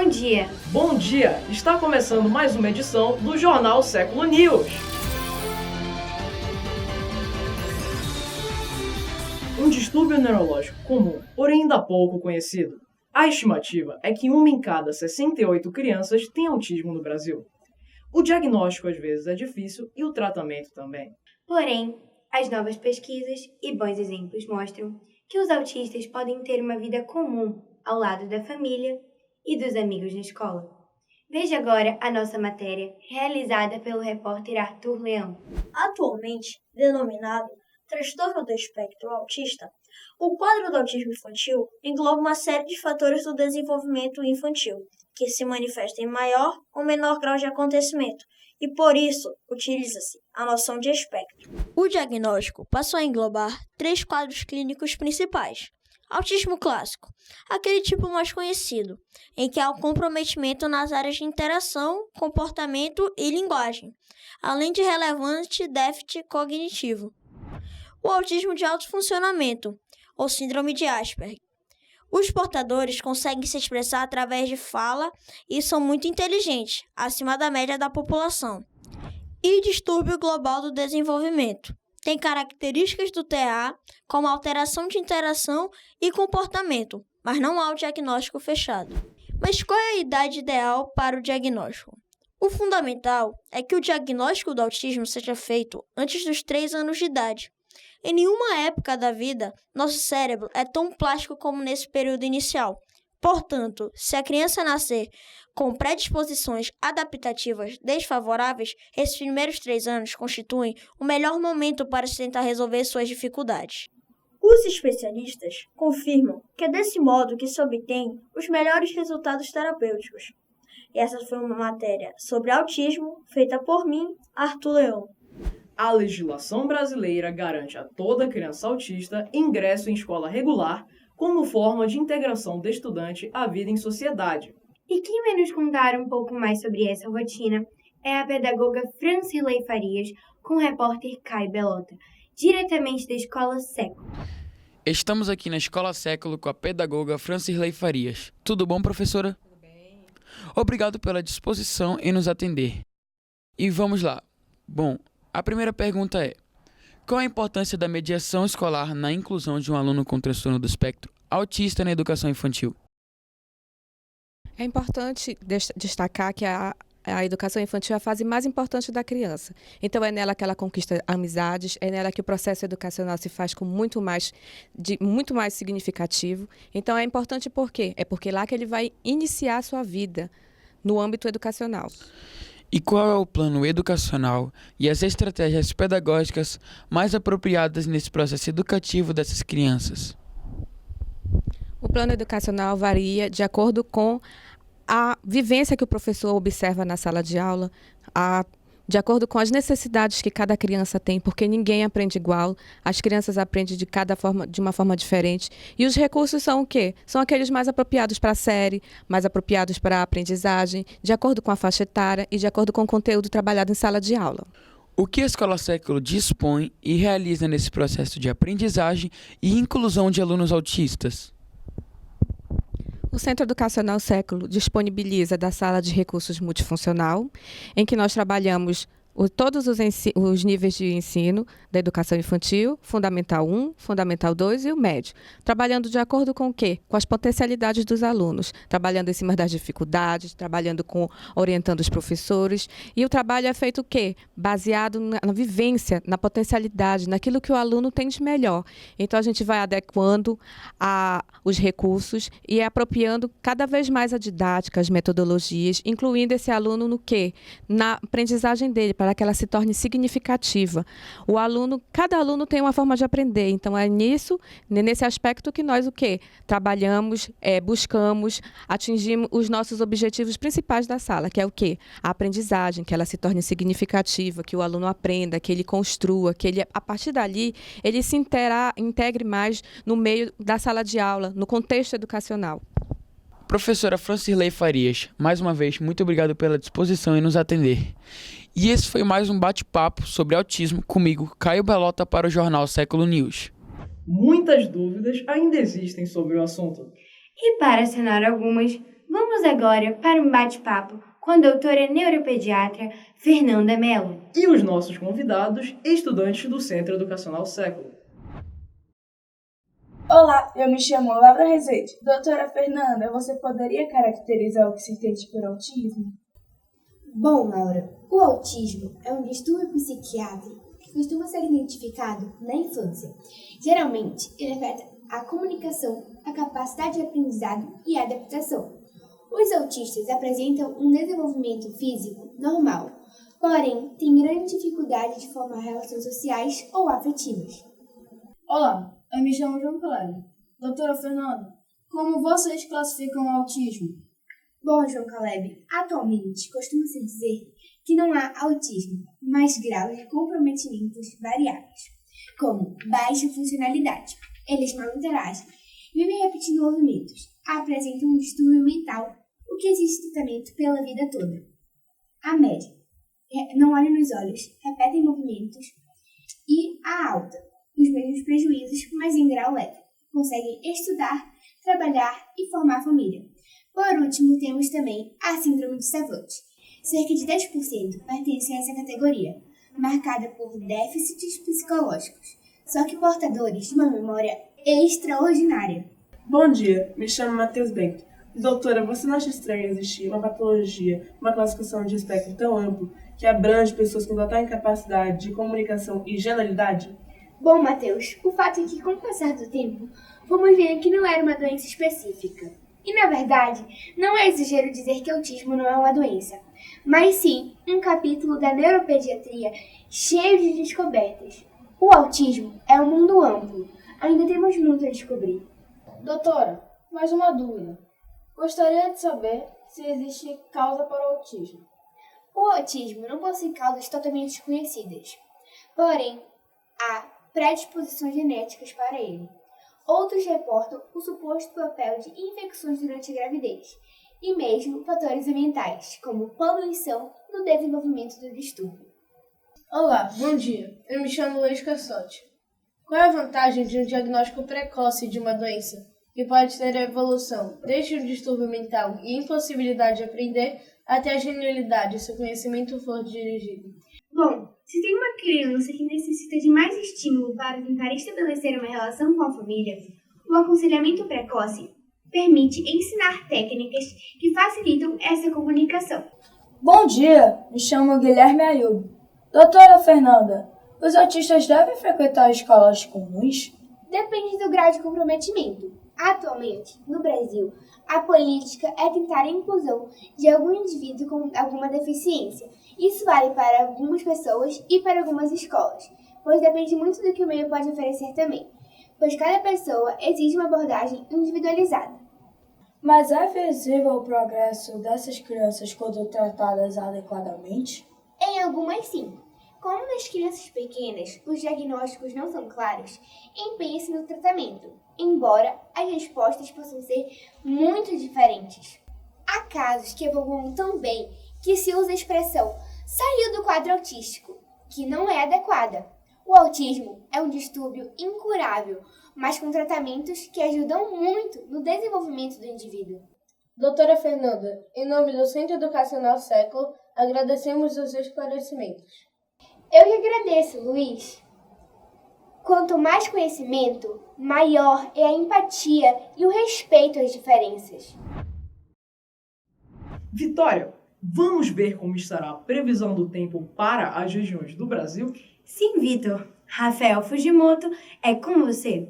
Bom dia! Bom dia! Está começando mais uma edição do Jornal Século News. Um distúrbio neurológico comum, porém ainda pouco conhecido. A estimativa é que 1 em cada 68 crianças tem autismo no Brasil. O diagnóstico às vezes é difícil e o tratamento também. Porém, as novas pesquisas e bons exemplos mostram que os autistas podem ter uma vida comum ao lado da família e dos amigos na escola. Veja agora a nossa matéria, realizada pelo repórter Arthur Leão. Atualmente denominado transtorno do espectro autista, o quadro do autismo infantil engloba uma série de fatores do desenvolvimento infantil, que se manifestam em maior ou menor grau de acontecimento, e por isso utiliza-se a noção de espectro. O diagnóstico passou a englobar 3 quadros clínicos principais. Autismo clássico, aquele tipo mais conhecido, em que há um comprometimento nas áreas de interação, comportamento e linguagem, além de relevante déficit cognitivo. O autismo de alto funcionamento, ou síndrome de Asperger. Os portadores conseguem se expressar através de fala e são muito inteligentes, acima da média da população. E distúrbio global do desenvolvimento. Tem características do TEA, como alteração de interação e comportamento, mas não há o diagnóstico fechado. Mas qual é a idade ideal para o diagnóstico? O fundamental é que o diagnóstico do autismo seja feito antes dos 3 anos de idade. Em nenhuma época da vida, nosso cérebro é tão plástico como nesse período inicial. Portanto, se a criança nascer com predisposições adaptativas desfavoráveis, esses primeiros 3 anos constituem o melhor momento para se tentar resolver suas dificuldades. Os especialistas confirmam que é desse modo que se obtém os melhores resultados terapêuticos. E essa foi uma matéria sobre autismo feita por mim, Arthur Leão. A legislação brasileira garante a toda criança autista ingresso em escola regular como forma de integração do estudante à vida em sociedade. E quem vai nos contar um pouco mais sobre essa rotina é a pedagoga Francilei Farias, com o repórter Caio Belota, diretamente da Escola Século. Estamos aqui na Escola Século com a pedagoga Francilei Farias. Tudo bom, professora? Tudo bem. Obrigado pela disposição em nos atender. E vamos lá. Bom, a primeira pergunta é: qual a importância da mediação escolar na inclusão de um aluno com transtorno do espectro autista na educação infantil? É importante destacar que a educação infantil é a fase mais importante da criança. Então, é nela que ela conquista amizades, é nela que o processo educacional se faz com muito mais significativo. Então, é importante por quê? É porque é lá que ele vai iniciar a sua vida no âmbito educacional. E qual é o plano educacional e as estratégias pedagógicas mais apropriadas nesse processo educativo dessas crianças? O plano educacional varia de acordo com a vivência que o professor observa na sala de aula, de acordo com as necessidades que cada criança tem, porque ninguém aprende igual, as crianças aprendem de uma forma diferente. E os recursos são o quê? São aqueles mais apropriados para a série, mais apropriados para a aprendizagem, de acordo com a faixa etária e de acordo com o conteúdo trabalhado em sala de aula. O que a Escola Século dispõe e realiza nesse processo de aprendizagem e inclusão de alunos autistas? O Centro Educacional Século disponibiliza da sala de recursos multifuncional, em que nós trabalhamos todos os níveis de ensino da educação infantil, Fundamental 1, Fundamental 2 e o médio, trabalhando de acordo com o quê? Com as potencialidades dos alunos, trabalhando em cima das dificuldades, orientando os professores. E o trabalho é feito o quê? Baseado na vivência, na potencialidade, naquilo que o aluno tem de melhor. Então, a gente vai adequando os recursos e apropriando cada vez mais a didática, as metodologias, incluindo esse aluno no quê? Na aprendizagem dele, para que ela se torne significativa. Cada aluno tem uma forma de aprender, então é nesse aspecto que nós trabalhamos, buscamos, atingimos os nossos objetivos principais da sala, que é o quê? A aprendizagem, que ela se torne significativa, que o aluno aprenda, que ele construa, que ele, a partir dali, ele se integre mais no meio da sala de aula, no contexto educacional. Professora Francilei Farias, mais uma vez, muito obrigado pela disposição em nos atender. E esse foi mais um bate-papo sobre autismo comigo, Caio Belota, para o Jornal Século News. Muitas dúvidas ainda existem sobre o assunto. E para sanar algumas, Vamos agora para um bate-papo com a doutora neuropediatra Fernanda Mello e os nossos convidados, estudantes do Centro Educacional Século. Olá, eu me chamo Laura Rezende. Doutora Fernanda, você poderia caracterizar o que se entende por autismo? Bom, Laura, o autismo é um distúrbio psiquiátrico que costuma ser identificado na infância. Geralmente, ele afeta a comunicação, a capacidade de aprendizado e a adaptação. Os autistas apresentam um desenvolvimento físico normal, porém têm grande dificuldade de formar relações sociais ou afetivas. Olá, eu me chamo João Caleb. Doutora Fernanda, como vocês classificam o autismo? Bom, João Caleb, atualmente costuma-se dizer que não há autismo, mas graus de comprometimentos variáveis, como baixa funcionalidade. Eles mal interagem, vivem repetindo movimentos, apresentam um distúrbio mental, o que exige tratamento pela vida toda. A média, não olham nos olhos, repetem movimentos, e a alta, os mesmos prejuízos, mas em grau leve. Conseguem estudar, trabalhar e formar família. Por último, temos também a síndrome de Savant. Cerca de 10% pertencem a essa categoria, marcada por déficits psicológicos, só que portadores de uma memória extraordinária. Bom dia, me chamo Matheus Bento. Doutora, você não acha estranho existir uma patologia, uma classificação de espectro tão amplo que abrange pessoas com total incapacidade de comunicação e generalidade? Bom, Matheus, o fato é que, com o passar do tempo, fomos vendo que não era uma doença específica. E, na verdade, não é exagero dizer que autismo não é uma doença, mas sim um capítulo da neuropediatria cheio de descobertas. O autismo é um mundo amplo, ainda temos muito a descobrir. Doutora, mais uma dúvida. Gostaria de saber se existe causa para o autismo. O autismo não possui causas totalmente desconhecidas, porém, há predisposições genéticas para ele. Outros reportam o suposto papel de infecções durante a gravidez e mesmo fatores ambientais, como poluição, no desenvolvimento do distúrbio. Olá, bom dia. Eu me chamo Luiz Cassotti. Qual é a vantagem de um diagnóstico precoce de uma doença, que pode ter a evolução desde o distúrbio mental e impossibilidade de aprender até a genialidade se o conhecimento for dirigido? Bom, se tem uma criança que necessita de mais estímulo para tentar estabelecer uma relação com a família, o aconselhamento precoce permite ensinar técnicas que facilitam essa comunicação. Bom dia, me chamo Guilherme Ayub. Doutora Fernanda, os autistas devem frequentar escolas comuns? Depende do grau de comprometimento. Atualmente, no Brasil, a política é tentar a inclusão de algum indivíduo com alguma deficiência. Isso vale para algumas pessoas e para algumas escolas, pois depende muito do que o meio pode oferecer também, pois cada pessoa exige uma abordagem individualizada. Mas é visível o progresso dessas crianças quando tratadas adequadamente? Em algumas, sim. Como nas crianças pequenas os diagnósticos não são claros, empenha-se no tratamento, embora as respostas possam ser muito diferentes. Há casos que evoluam tão bem que se usa a expressão "saiu do quadro autístico", que não é adequada. O autismo é um distúrbio incurável, mas com tratamentos que ajudam muito no desenvolvimento do indivíduo. Doutora Fernanda, em nome do Centro Educacional Século, agradecemos os esclarecimentos. Eu que agradeço, Luiz. Quanto mais conhecimento, maior é a empatia e o respeito às diferenças. Vitória, vamos ver como estará a previsão do tempo para as regiões do Brasil? Sim, Vitor. Rafael Fujimoto, é com você.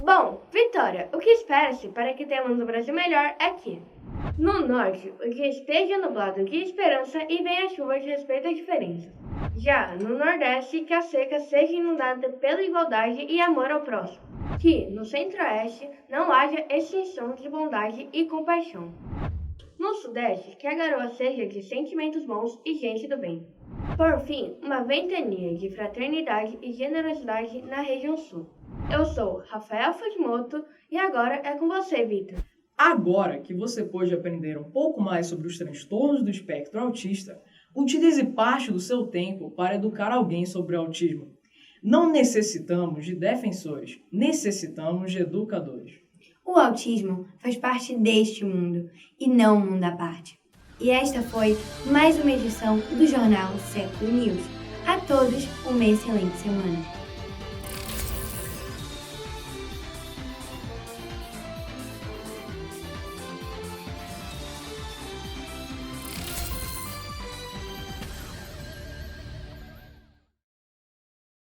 Bom, Vitória, o que espera-se para que tenhamos um Brasil melhor é que, no norte, o dia esteja nublado de esperança e venha chuva de respeito às diferenças. Já no nordeste, que a seca seja inundada pela igualdade e amor ao próximo. Que, no centro-oeste, não haja extinção de bondade e compaixão. No sudeste, que a garoa seja de sentimentos bons e gente do bem. Por fim, uma ventania de fraternidade e generosidade na região sul. Eu sou Rafael Fujimoto e agora é com você, Vitor. Agora que você pôde aprender um pouco mais sobre os transtornos do espectro autista, utilize parte do seu tempo para educar alguém sobre o autismo. Não necessitamos de defensores, necessitamos de educadores. O autismo faz parte deste mundo e não um mundo à parte. E esta foi mais uma edição do jornal Século News. A todos, uma excelente semana.